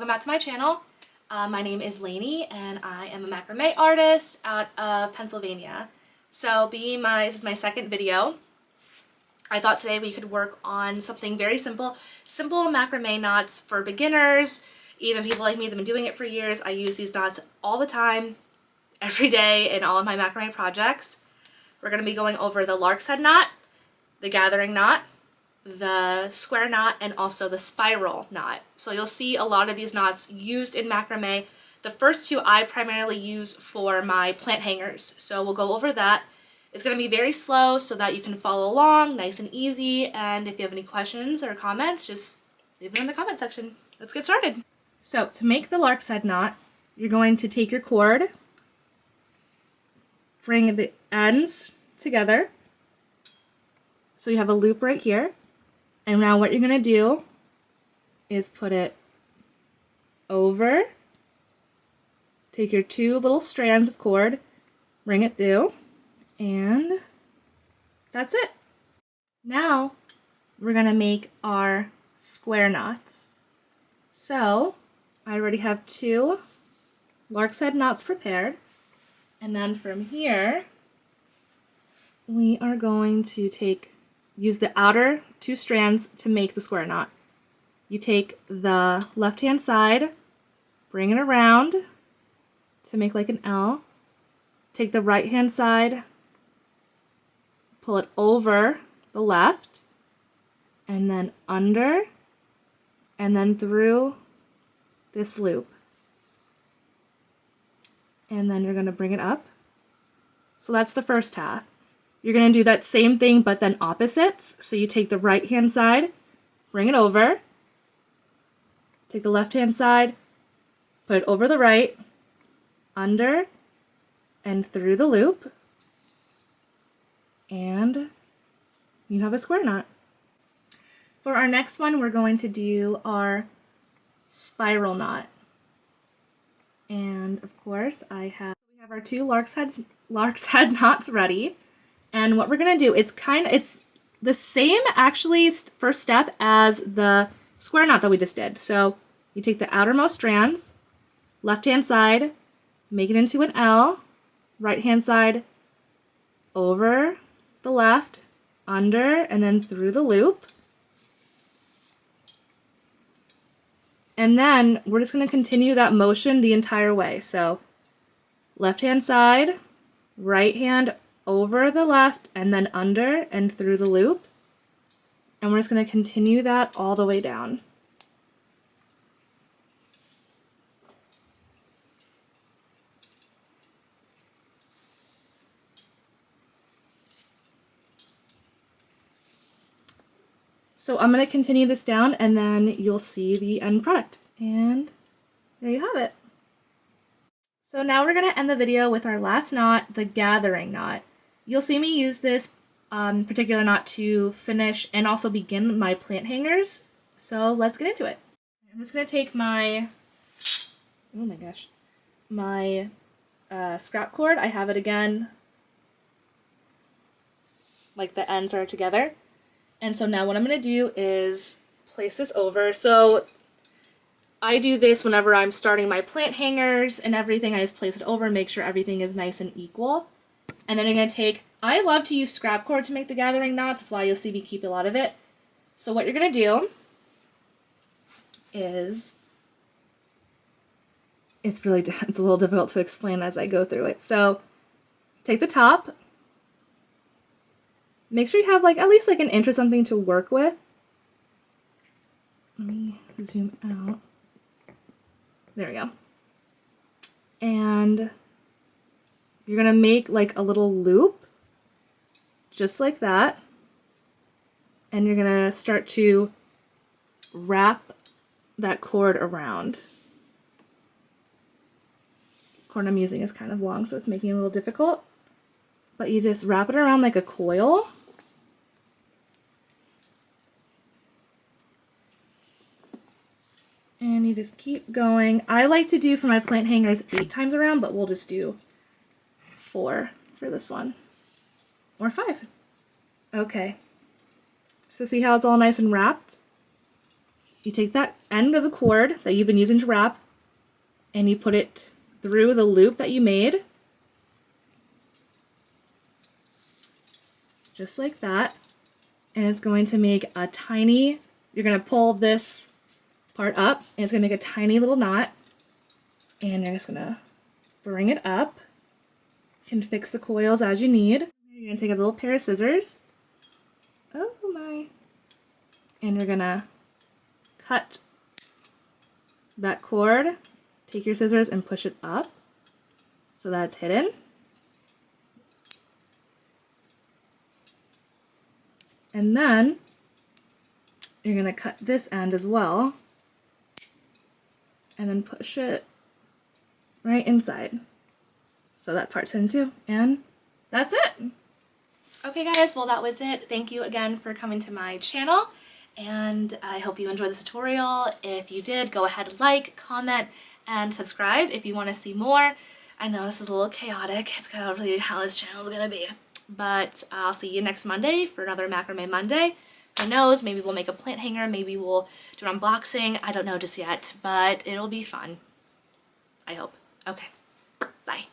welcome back to my channel. My name is Lainey and I am a macrame artist out of Pennsylvania. So this is my second video. I thought today we could work on something very simple macrame knots for beginners, even people like me that have been doing it for years. I use these knots all the time, every day in all of my macrame projects. We're going to be going over the lark's head knot, the gathering knot, the square knot, and also the spiral knot. So you'll see a lot of these knots used in macrame. The first two I primarily use for my plant hangers, so we'll go over that. It's going to be very slow so that you can follow along, nice and easy, and if you have any questions or comments, just leave it in the comment section. Let's get started. So to make the lark's head knot, you're going to take your cord, bring the ends together, so you have a loop right here. And now what you're going to do is put it over, take your two little strands of cord, bring it through, and that's it. Now we're going to make our square knots. So I already have two lark's head knots prepared, and then from here we are going to use the outer two strands to make the square knot. You take the left hand side, bring it around to make like an L, take the right hand side, pull it over the left, and then under, and then through this loop. And then you're going to bring it up. So that's the first half. You're going to do that same thing, but then opposites. So you take the right hand side, bring it over, take the left hand side, put it over the right, under, and through the loop, and you have a square knot. For our next one, we're going to do our spiral knot. And of course, we have our two lark's head knots ready. And what we're going to do, it's the same actually first step as the square knot that we just did. So you take the outermost strands, left hand side, make it into an L, right hand side, over the left, under, and then through the loop. And then we're just going to continue that motion the entire way. So left hand side, right hand over the left, and then under and through the loop. And we're just going to continue that all the way down. So I'm going to continue this down, and then you'll see the end product. And there you have it. So now we're going to end the video with our last knot, the gathering knot. You'll see me use this particular knot to finish and also begin my plant hangers. So let's get into it. I'm just going to take my scrap cord. I have it again, like the ends are together. And so now what I'm going to do is place this over. So I do this whenever I'm starting my plant hangers and everything. I just place it over and make sure everything is nice and equal. And then I'm going to I love to use scrap cord to make the gathering knots. That's why you'll see me keep a lot of it. So what you're going to do is, it's a little difficult to explain as I go through it. So take the top, make sure you have at least an inch or something to work with. Let me zoom out. There we go. And you're going to make a little loop, just like that. And you're going to start to wrap that cord around. The cord I'm using is kind of long, so it's making it a little difficult. But you just wrap it around like a coil. And you just keep going. I like to do for my plant hangers 8 times around, but we'll just do 4 for this one. Or 5. Okay. So see how it's all nice and wrapped? you take that end of the cord that you've been using to wrap and you put it through the loop that you made. Just like that. And it's going to make a tiny, you're going to pull this part up and it's going to make a tiny little knot. And you're just going to bring it up. You can fix the coils as you need. You're going to take a little pair of scissors. Oh my. And you're going to cut that cord. Take your scissors and push it up so that it's hidden. And then you're going to cut this end as well and then push it right inside. So that part's in too. And that's it. Okay guys, well that was it. Thank you again for coming to my channel and I hope you enjoyed this tutorial. If you did, go ahead, like, comment, and subscribe if you want to see more. I know this is a little chaotic. It's kind of really how this channel is going to be. But I'll see you next Monday for another Macrame Monday. Who knows, maybe we'll make a plant hanger, maybe we'll do an unboxing. I don't know just yet, but it'll be fun. I hope. Okay, bye.